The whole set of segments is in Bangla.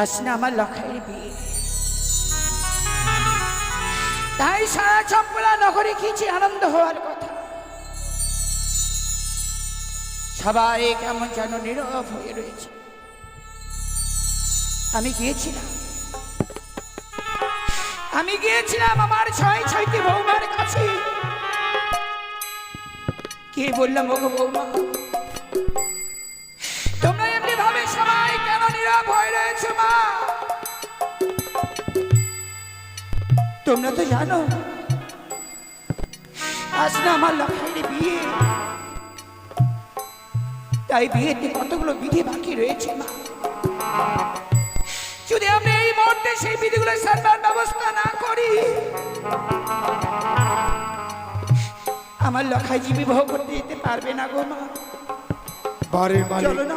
আজ না আমার লখাইয়ের বিয়ে, তাই সারা চম্পলা নগরে কিছু আনন্দ হওয়ার কথা। সবাই কেমন যেন নীরব হয়ে রয়েছে। আমি গিয়েছিলাম আমার ছয়টি বৌমার কাছে। কে বললাম ওগো বৌমা, তোমরা এমনি ভাবে সবাই কেন নীরব হয়ে রয়েছে? মা, তোমরা তো জানো আজ না আমার লখাইয়ের বিয়ে, তাই বিয়েতে কতগুলো বিধি বাকি রয়েছে। মা, যদি আমি এই মুহূর্তে সেই বিধিগুলো সারবার ব্যবস্থা না করি, আমার লখাই বিবাহ করতে যেতে পারবে না গো মা। চলো না,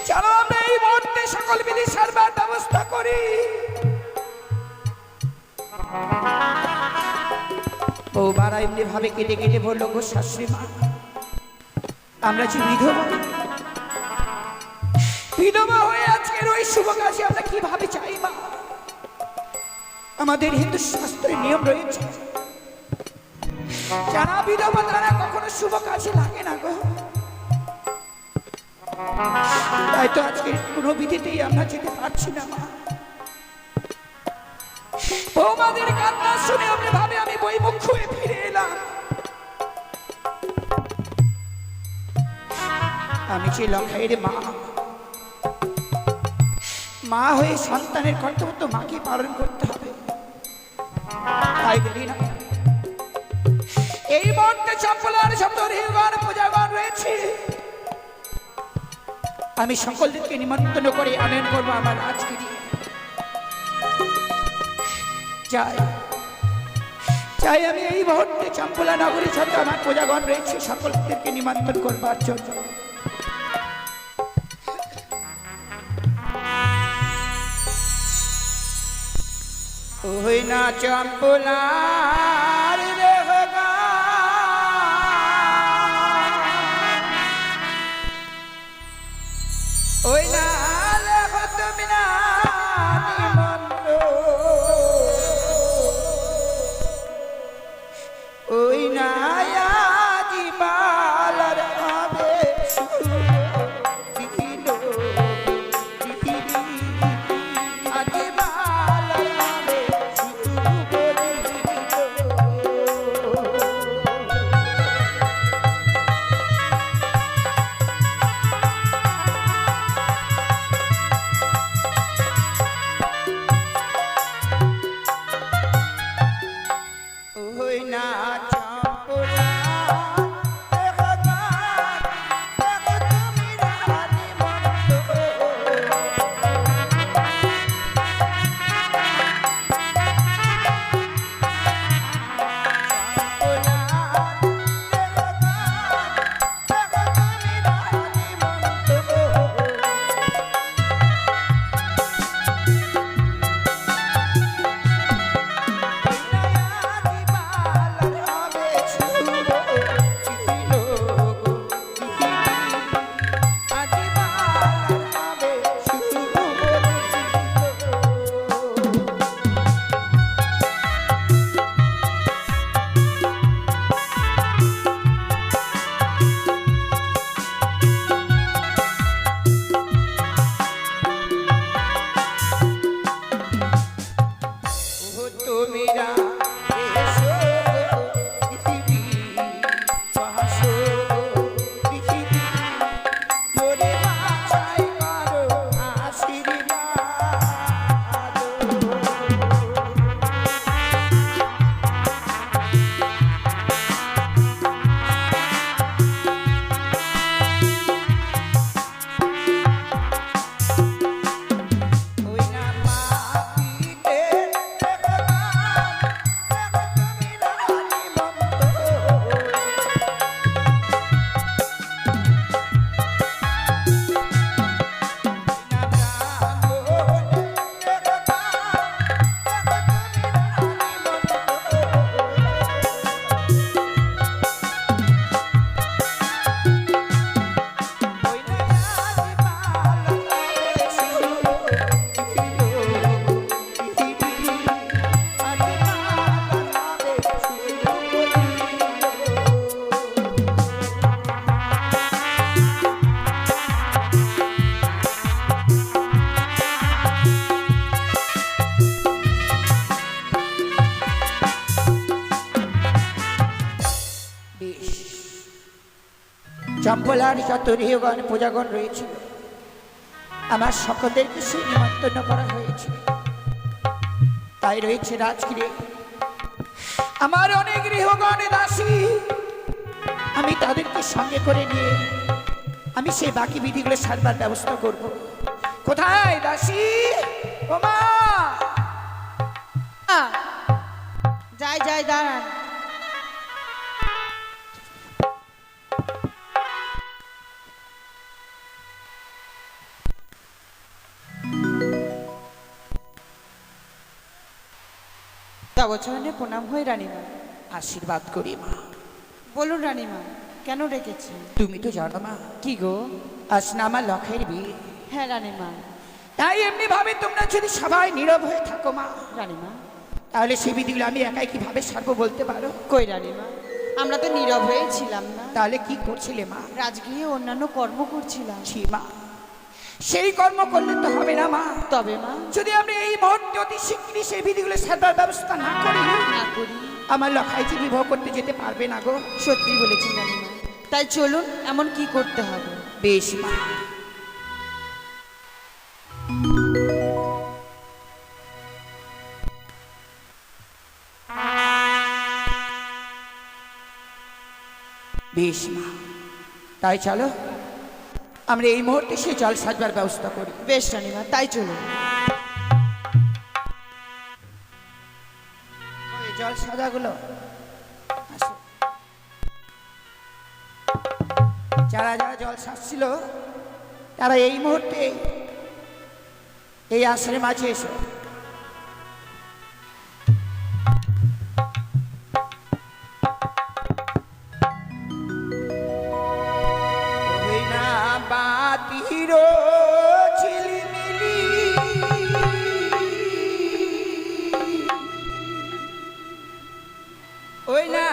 চলো আমরা এই মুহূর্তে সকল বিধি সারবার ব্যবস্থা করি। বৌমারা এমনি ভাবে কেটে কেটে বললো, গো শাশুড়ি মা, আমরা যে বিধবা হয়ে আজকের ওই শুভ কাজে আমরা কিভাবে চাই মা? আমাদের হিন্দু শাস্ত্রের নিয়ম রয়েছে, যারা বিধবা তারা কখনো শুভ কাজে লাগে না গো। তাই তো আজকে কোনো বিধিতেই আমরা যেতে পারছি না মা। বৌমাদের কান্না শুনে আমি ভাবে আমি বইমুখ হয়ে ফিরে এলাম। আমি যে লখাইয়ের মা, মা হয়ে সন্তানের কর্তব্য তো মাকে পালন করতে হবে। তাই বলি না, এই মুহূর্তে চম্পলার শব্দ ঋগণ পূজাগণ রয়েছে, আমি সকলদেরকে নিমন্ত্রণ করে আনয়ন করবো আমার রাজগিরি। চাই আমি এই মুহূর্তে চম্পলা নগরী যত আমার পূজাগণ রয়েছে সকলদেরকে নিমন্ত্রণ করবার জন্য। ওই না চম্পলার রে ওই না লেখো তুমি না ওই না বালার হবে চম্পলার যত রেহগণ পূজাগণ রয়েছিল আমার সকলদেরকে সে নিমন্ত্রণ করা হয়েছে। তাই রয়েছে রাজগৃহে আমার অনেক গৃহগণ দাসী, আমি তাদেরকে সঙ্গে করে নিয়ে আমি সেই বাকি বিধিগুলো সারবার ব্যবস্থা করব। কোথায় দাসী? ও মা! যাই যাই, দাঁড়ান। তবচরণে প্রণাম হয়ে রানীমা। আশীর্বাদ করি মা। বলুন রানীমা, কেন ডেকেছেন? তুমি তো জানো মা, কি গো? আজ না আমার লখের বিয়ে। হ্যাঁ রানীমা। তাই এমনি ভাবে তোমরা যদি সবাই নীরব হয়ে থাকো মা, রানীমা তাহলে সেই বিধিগুলো আমি একাই কিভাবে সারবো বলতে পারো? কই রানীমা, আমরা তো নীরব হয়ে ছিলাম না। তাহলে কি করছিলে মা? রাজগৃহে অন্যান্য কর্ম করছিলাম। ছি মা, সেই কর্ম করলে তো হবে না মা। তবে মা, যদি আমরা এই মুহূর্তে অতি শীঘ্রই সেই বিধিগুলো সারবার ব্যবস্থা না করি, না করি, আমার লখাই যে বিবাহ করতে যেতে পারবে না গো। সত্যি বলেছেন রানীমা। তাই চলুন, এমন কি করতে হবে? বেশ মা। বেশ মা, তাই চলো আমরা এই মুহূর্তে সে জল সাজবার ব্যবস্থা করি। বেশ রানীমা, তাই চলুন। ওই জল সাজাগুলো আসো। যারা যারা জল সাজছিল তারা এই মুহূর্তে এই আসনের মাঝে এসো। ওই না বাতির ঝিলিমিলি, ওই না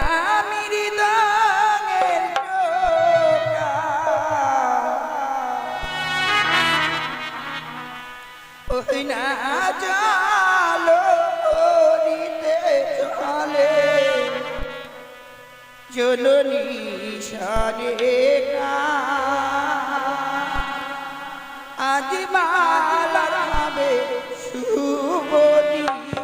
মৃদঙ্গের টোকা, ওই না জলরিতে চলে জননী সারে আজ মালার হবে শুভ দিনে।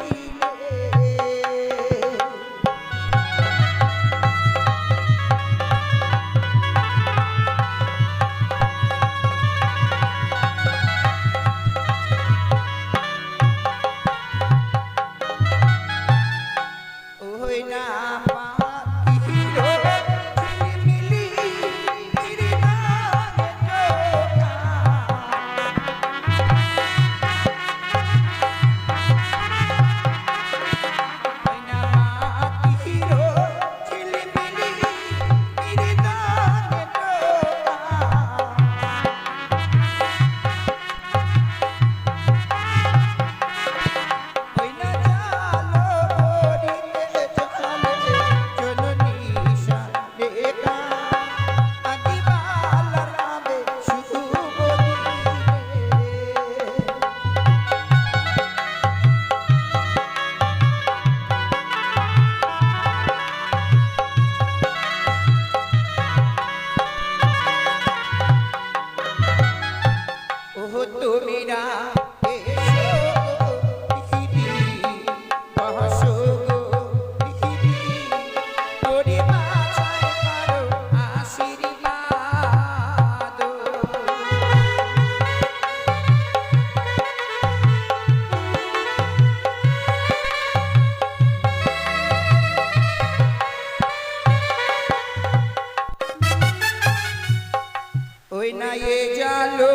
ওই না ওই না এ জালো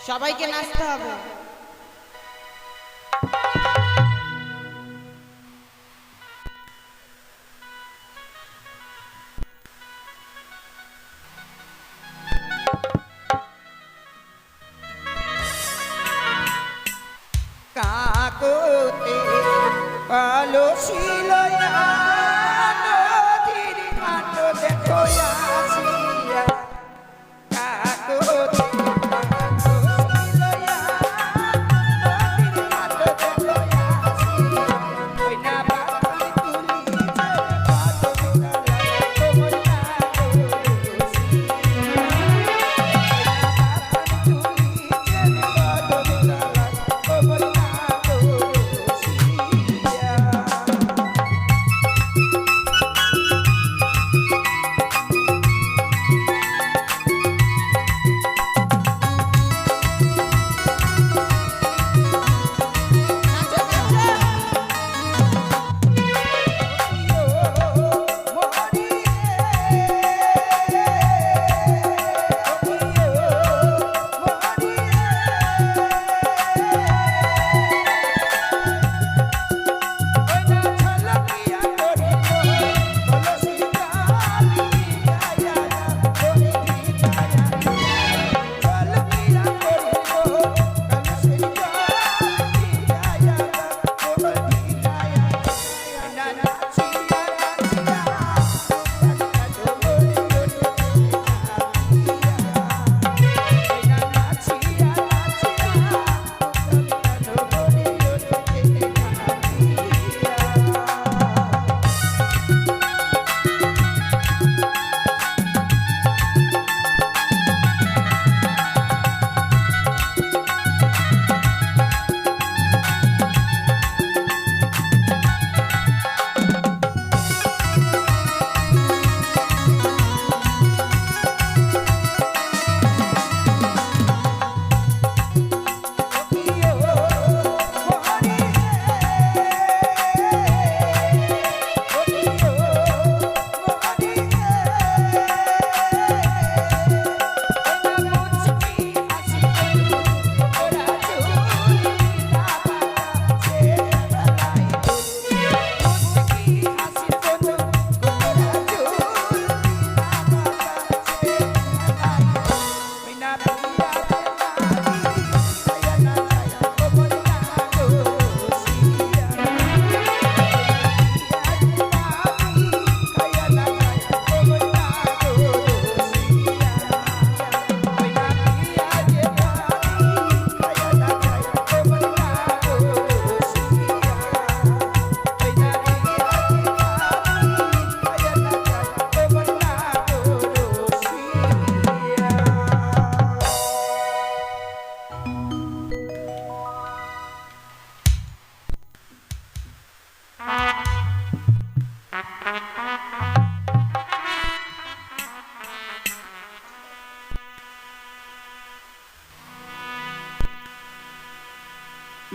সবাইকে নাচতে হবে। কাকতে কলসিল নদীর ঘাট দেখো আসিয়া কাকতে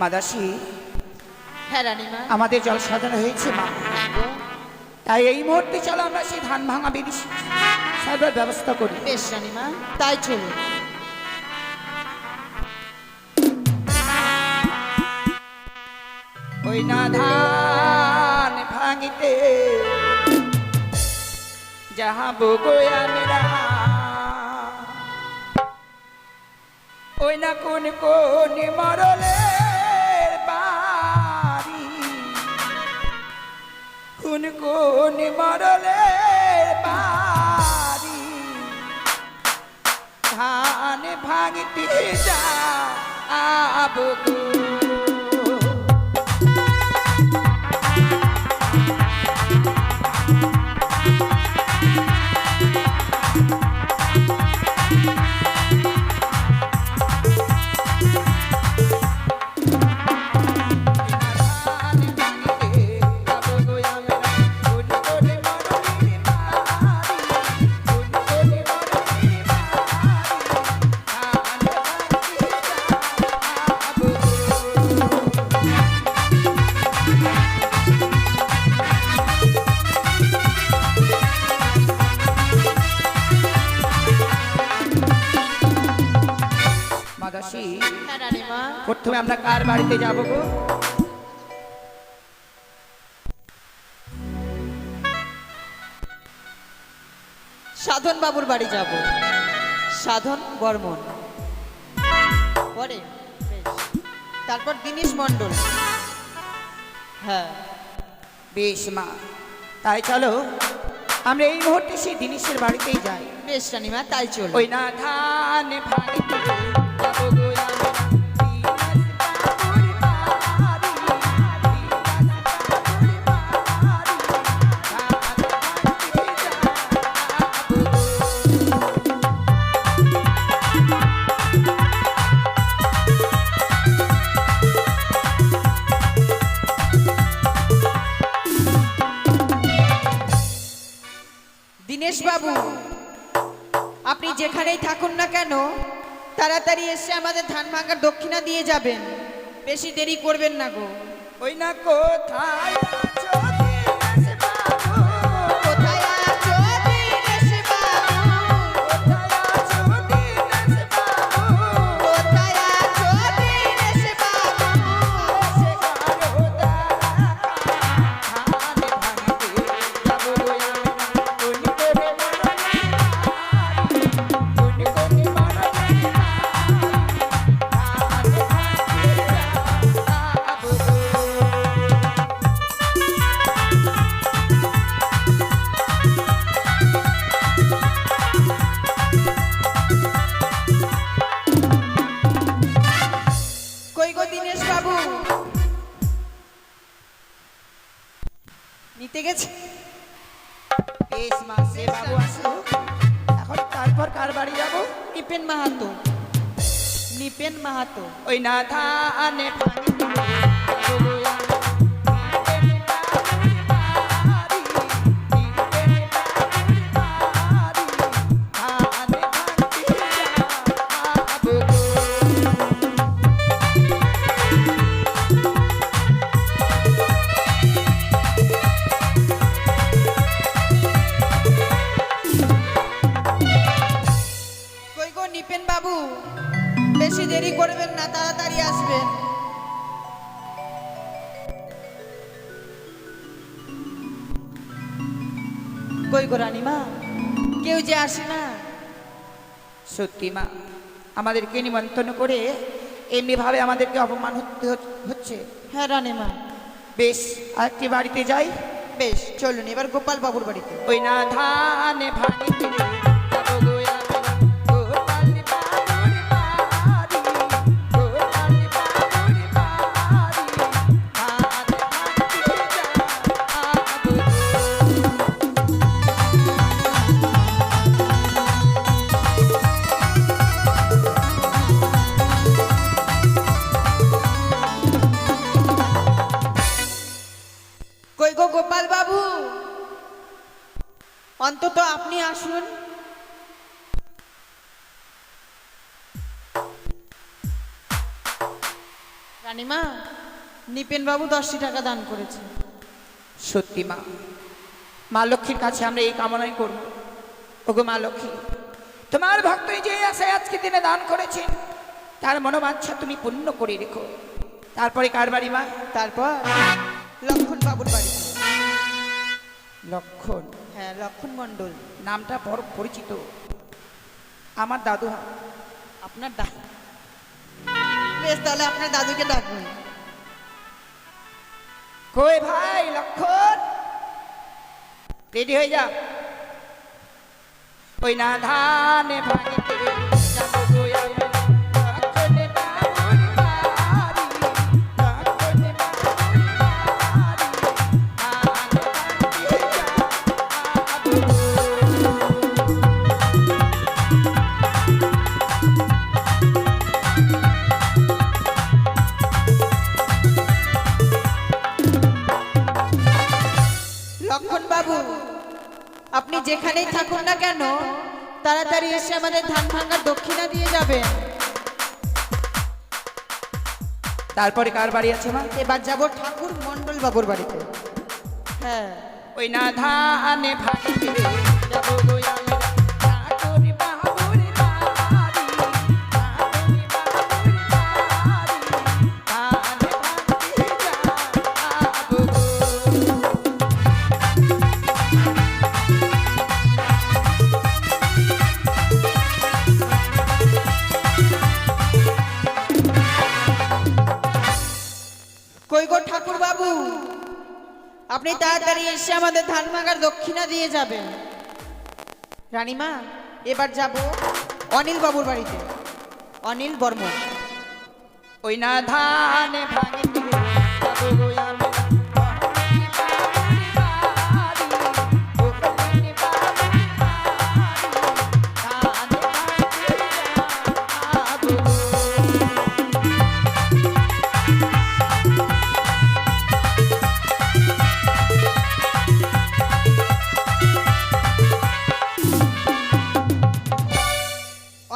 মাদাসী, হ্যাঁ রানীমা। আমাদের জল সাজানো হয়েছে মা, তাই এই মুহূর্তে চলো আমরা সেই ধান ভাঙা বিধি সাজার ব্যবস্থা করি। বেশ রানীমা, তাই চলুন। ওই না ধান ভাঙিতে যাহা বগোয়া মেরা, ওই না কোন কোন মরলের বাড়ি, কোন কোন মরলের বাড়ি, ধান ভাঙিতে যা বগো। প্রথমে আমরা কার বাড়িতে যাব গো? সাধন বাবুর বাড়ি যাব। সাধন বর্মন পরে, বেশ। তারপর দীনেশ মণ্ডল। হ্যাঁ, বেশ মা, তাই চলো আমরা এই মুহূর্তে সেই দিনেশের বাড়িতেই যাই। বেশ রানীমা, তাই চল। ওই না ধান ভাঙিতে যাবো গো আমরা, দীনেশ বাবু, আপনি যেখানেই থাকুন না কেন তাড়াতাড়ি এসে আমাদের ধান ভাঙার দক্ষিণা দিয়ে যাবেন। বেশি দেরি করবেন না গো। ওই না কোথায় আছো দিনেশ বাবু? কোথায় আছো দীনেশ বাবু? কোথায় আছো দিনেশ বাবু? কোথায় আছো দীনেশ বাবু? সে কারো দ্বারা ধান ভাঙিতে যাবো গো আমরা, কোন করে মরণে কোন করে মরণে ধান ভাঙিতে যাবো গো। কই গো দীনেশ বাবু? নিতে গেছে। বেশ মা, সে বাবু আসুক। এখন তারপর কার বাড়ি যাবো? নিপেন মাহাতো। নিপেন মাহাতো। ওই না ধানে ভাঙিতে যাবো গো আমরা, নিপেন বাবুর বাড়ি, নিপেন বাবুর বাড়ি, ধানে ভাঙিতে যাবো গো। কই গো নিপেন বাবু, বেশি দেরি করবেন না, তাড়াতাড়ি আসবেন। কই গো রানীমা, কেউ যে আসে না। সত্যি মা, আমাদেরকে নিমন্ত্রণ করে এমনিভাবে আমাদেরকে অপমান হচ্ছে। হ্যাঁ রানীমা, বেশ আরেকটি বাড়িতে যাই। বেশ চলুন এবার গোপাল বাবুর বাড়িতে। ওই না ধানে ভাঙিতে যাবো গো আমরা, গোপাল বাবুর বাড়ি, গোপাল বাবুর বাড়ি, ধানে ভাঙিতে যাবো গো। কই গো গোপাল বাবু, অন্তত আপনি আসুন। রানীমা, নিপেন বাবু 10টি টাকা দান করেছে। সত্যি মা, মা লক্ষ্মীর কাছে আমরা এই কামনাই করব। ওগো মা লক্ষ্মী, তোমার ভক্তই যে আশায় আজকে দিনে দান করেছেন তার মনোবাঞ্ছা তুমি পূর্ণ করে রেখো। তারপরে কার বাড়ি মা? তারপর লক্ষণ বাবুর বাড়ি। লক্ষণ? হ্যাঁ, লক্ষণ মণ্ডল। নামটা বড় পরিচিত। আমার দাদু হয়। আপনার দাদু? বেশ, তাহলে আপনার দাদুকে ডাকুন। কই ভাই লক্ষণ, রেডি হয়ে যা। ওই না ধানে ভাঙিতে যাবো গো আমরা, লক্ষণ বাবুর বাড়ি, লক্ষণ বাবুর বাড়ি, ধানে ভাঙিতে যাবো গো। লক্ষণ বাবু, আপনি যেখানেই থাকুন না কেন তাড়াতাড়ি এসে আমাদের ধান ভাঙার দক্ষিণা দিয়ে যাবেন। তারপরে কার বাড়ি আছে মা? এবার যাব ঠাকুর মণ্ডল বাবুর বাড়িতে। হ্যাঁ, ওই না ধানে ভাঙিতে যাবো গো আমরা, ঠাকুর বাবুর বাড়ি, ঠাকুর বাবুর বাড়ি, আপনি তাড়াতাড়ি এসে আমাদের ধান ভাঙার দক্ষিণা দিয়ে যাবেন। রানীমা, এবার যাব অনিল বাবুর বাড়িতে, অনিল বর্মন। ওই না ধান ভাঙিতে যাবো গো আমি।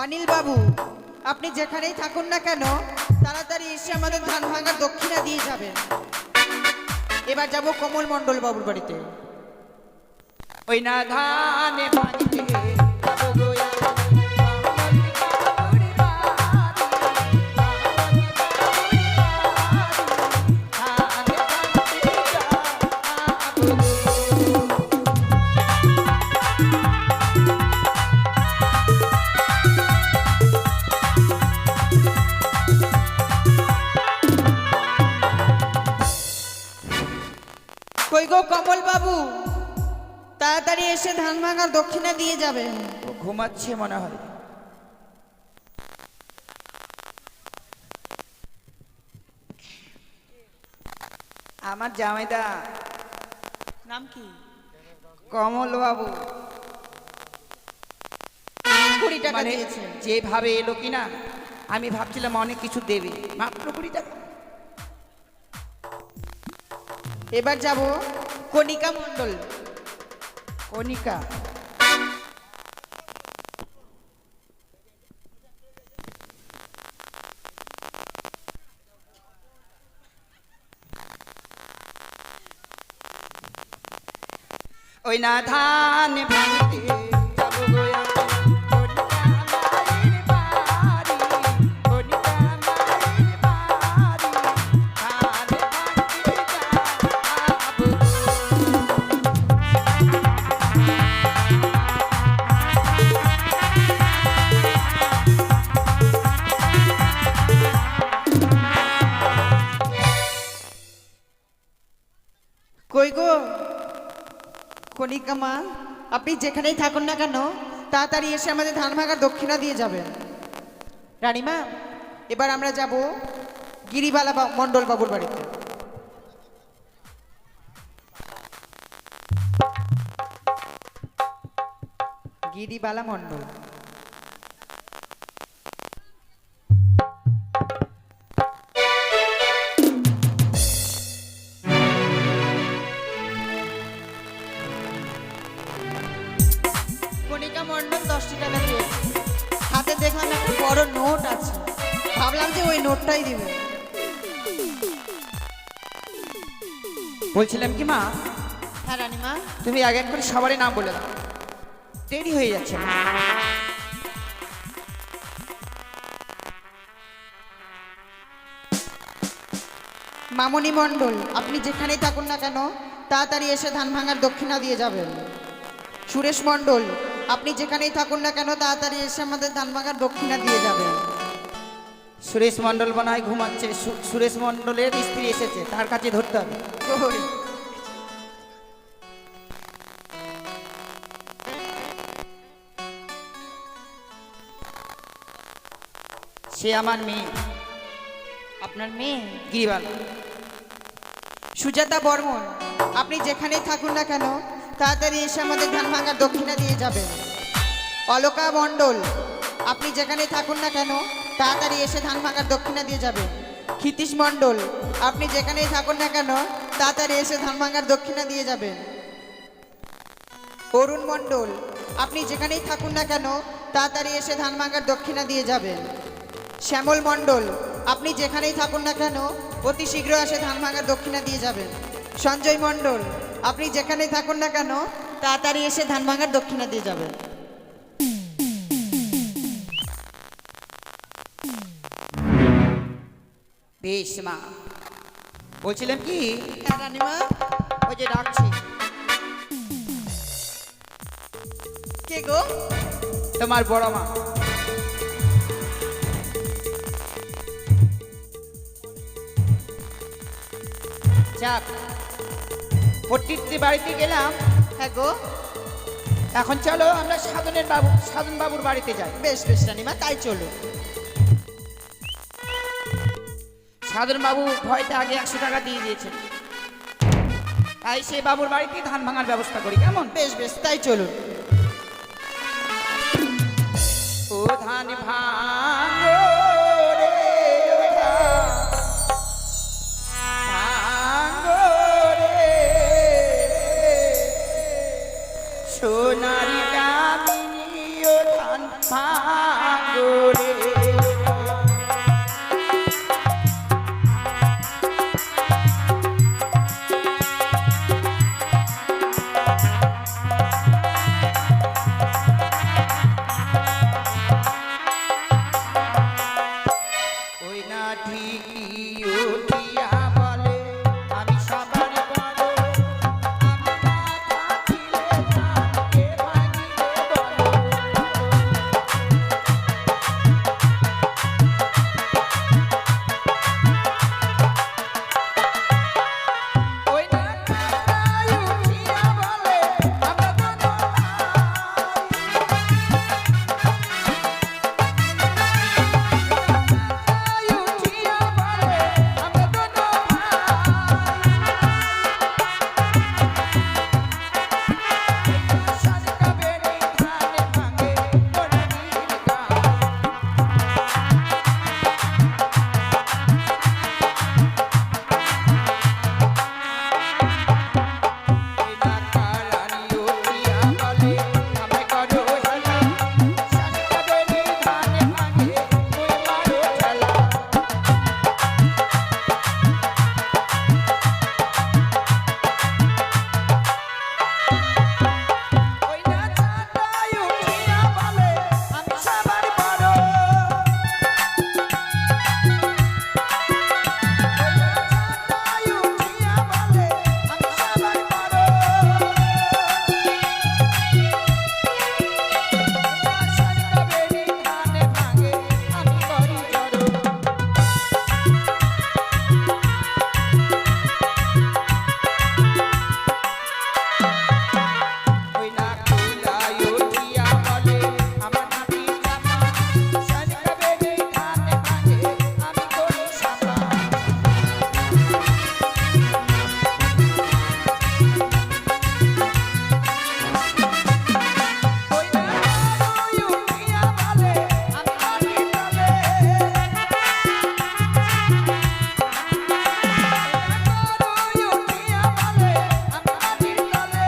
অনিল বাবু, আপনি যেখানেই থাকুন না কেন তাড়াতাড়ি এসে আমাদের ধান ভাঙার দক্ষিণা দিয়ে যাবেন। এবার যাব কমল মণ্ডল বাবুর বাড়িতে। ওই না ধান ভাঙিতে যাবো গো আমি। কই গো কমল বাবু, তাড়াতাড়ি এসে ধান ভাঙার দক্ষিণা দিয়ে যাবেন। ও ঘুমাচ্ছে মনে হয়। আমার জামাইদা নাম কি? কমল বাবু। 20 টাকা মানে দিয়েছে। যেভাবে এলো কিনা আমি ভাবছিলাম অনেক কিছু দেবে, মাত্র 20 টাকা। এবার যাব কণিকা মণ্ডল। কণিকা, ওই না ধান ভাঙিতে যাবো গো আমি। কণিকা মায়ের বাড়ি, কণিকা মায়ের বাড়ি, ধান ভাঙিতে যাবো গো। কই গো কণিকা মা, আপনি যেখানেই থাকুন না কেন তাড়াতাড়ি এসে আমাদের ধান ভাঙার দক্ষিণা দিয়ে যাবেন। রানীমা, এবার আমরা যাব গিরিবালা মণ্ডল বাবুর বাড়িতে। গিরিবালা মণ্ডল। কণিকা মণ্ডল 10 টাকা দিয়েছে। হাতে দেখলাম একটা বড় নোট আছে, ভাবলাম যে ওই নোটটাই দিবে। বলছিলাম কি মা, হ্যাঁ রানীমা, তুমি আগে এক করে সবারই নাম বলে দাও, দেরি হয়ে যাচ্ছে। মামনি মণ্ডল, আপনি যেখানেই থাকুন না কেন তাড়াতাড়ি এসে ধান ভাঙার দক্ষিণা দিয়ে যাবেন। সুরেশ মণ্ডল, আপনি যেখানেই থাকুন না কেন তাড়াতাড়ি এসে আমাদের ধান ভাঙার দক্ষিণা দিয়ে যাবেন। সুরেশ মণ্ডল মনে হয় ঘুমাচ্ছে। সুরেশ মণ্ডলের স্ত্রী এসেছে, তার কাছে ধরতে হবে। কই? সে আমার মেয়ে, আপনার মেয়ে গিরিবালা। সুজাতা বর্মন, আপনি যেখানেই থাকুন না কেন তাড়াতাড়ি এসে আমাদের ধান ভাঙার দক্ষিণা দিয়ে যাবেন। অলকা মণ্ডল, আপনি যেখানেই থাকুন না কেন তাড়াতাড়ি এসে ধান ভাঙার দক্ষিণা দিয়ে যাবেন। ক্ষিতীশ মণ্ডল, আপনি যেখানেই থাকুন না কেন তাড়াতাড়ি এসে ধান ভাঙার দক্ষিণা দিয়ে যাবেন। অরুণ মণ্ডল, আপনি যেখানেই থাকুন না কেন তাড়াতাড়ি এসে ধান ভাঙার দক্ষিণা দিয়ে যাবেন। শ্যামল মণ্ডল, আপনি যেখানেই থাকুন না কেন অতি শীঘ্র এসে ধান ভাঙার দক্ষিণা দিয়ে যাবেন। সঞ্জয় মণ্ডল, আপনি যেখানেই থাকুন না কেন তাড়াতাড়ি এসে ধান ভাঙার দক্ষিণা দিয়ে যাবেন। বেশ মা, বলছিলাম কি, হ্যাঁ রানীমা, ওই যে ডাকছি। কে গো? তোমার বড় মা। যাক, পট্টিত্রী বাড়িতে গেলাম। হ্যাঁ গো, এখন চলো আমরা সাধন বাবুর বাড়িতে যাই। বেশ বেশ রানীমা, তাই চলো। সাধন বাবু ভয়তে আগে 100 টাকা দিয়ে দিয়েছেন, তাই সেই বাবুর বাড়িতে ধান ভাঙার ব্যবস্থা করি, কেমন? বেশ বেশ, তাই চলুন। ও ধান ভাঙো রে, ভাঙো রে, সোনারি কামিনী ও ধান ভাঙো রে। ওই না ঠিকই উঠিয়া বলে আমি সবার বড়, আমি না থাকিলে ধানকে ভাঙিবে বলো। ওই না কাকাই উঠিয়া বলে আমরা দোনো ভাই, উঠিয়া বলে আমরা দোনো ভাই। সাজকা বেড়ে ধানে ভাঙে গোড়ানির গান। ওই না কারানি উঠিয়া বলে আমায় করো হেলা, সাজকা বেড়ে ধানে ভাঙে তুই মারো ঠেলা। ওই না চাটাই উঠিয়া বলে আমি সবার বড়, ওই না চাটাই উঠিয়া বলে আমি সবার বড়। সাজকা বেড়ে ধানে ভাঙে আমি করি জড়। ওই না কুলাই উঠিয়া বলে আমার নাতি জামা, সাজকা বেড়ে ধানে ভাঙে আমি করি সামা। ওই না কারুই উঠিয়া বলে আমি করি তলে, কারুই উঠিয়া বলে আমি করি তলে।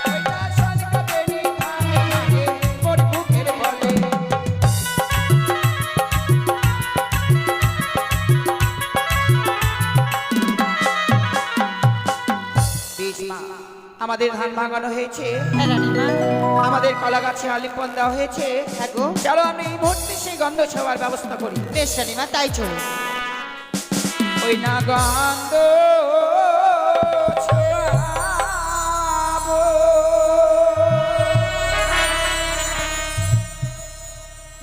ওই না সাজকা বেড়ে ধানে ভাঙে মোর বুকের বলে। বেশ মা, আমাদের ধান ভাঙানো হয়েছে, হ্যাঁ রানীমা। আমাদের কলা গাছে আলিপন দেওয়া হয়েছে। হ্যাঁ গো, চলো আমি এই মুহূর্তে সেই গন্ধ ছোঁয়ার ব্যবস্থা করি। বেশ রানীমা, তাই চলুন। ওই না গন্ধ ছোঁয়াবো,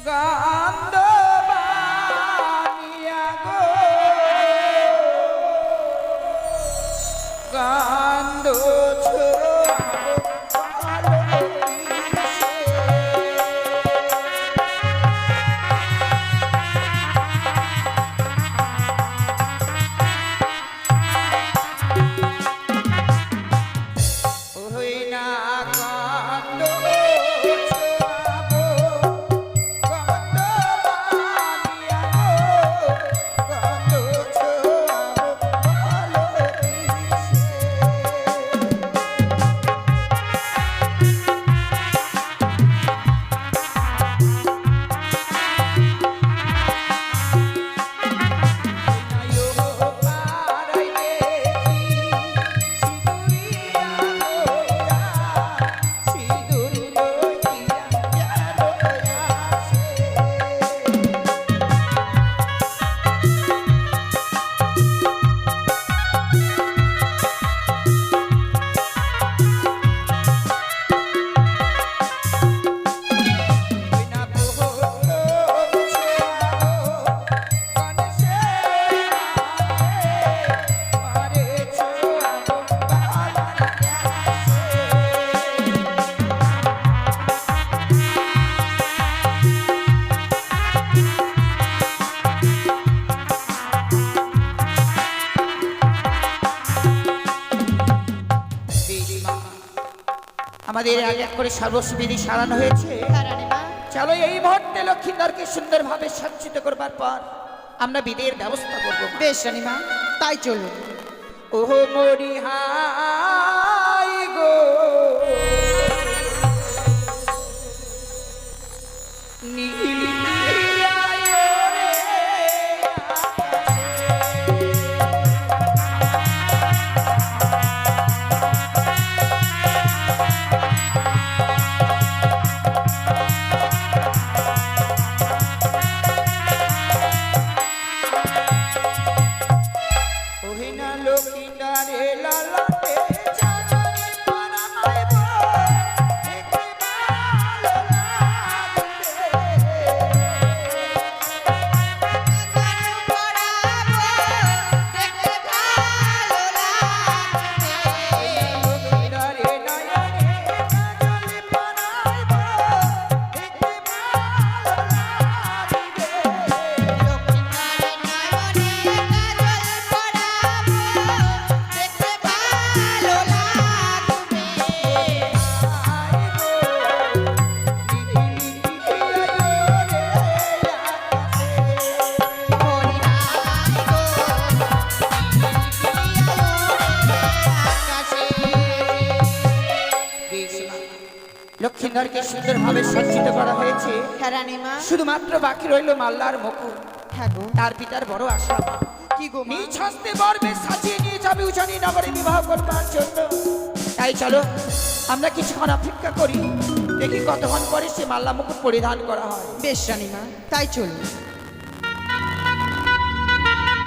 গন্ধ বানিয়া গো, গন্ধ ছোঁয়াবো ভালো দিশে। ওই না গন্ধ ছোঁয়াবো, গন্ধ বানিয়া গো, গন্ধ ছোঁয়াবো ভালো দিশে। আমাদের এক এক করে সর্বস্ব বিধি সারানো হয়েছে। হ্যাঁ রানীমা। চলো এই মুহূর্তে লক্ষ্মীন্দরকে সুন্দরভাবে সজ্জিত করবার পর আমরা বিধির ব্যবস্থা করব। বেশ রানীমা, তাই চলুন। ওহো মরি হাই গো নীল লক্ষ্মীন্দরকে সুন্দরভাবে সজ্জিত করা হয়েছে। হ্যাঁ রানীমা। শুধুমাত্র বাকি রইল মাল্লার মুকুট। হ্যাঁ গো। তার পিতার বড় আশা কি গো মা? নিজ হস্তে বরবে সাজিয়ে নিয়ে যাবে উজানি নগরে বিবাহ করবার জন্য। তাই চলো আমরা কিছুক্ষণ অপেক্ষা করি, দেখি কতক্ষণ পরে সে মাল্লা মুকুট পরিধান করা হয়। বেশ রানীমা, তাই চলুন।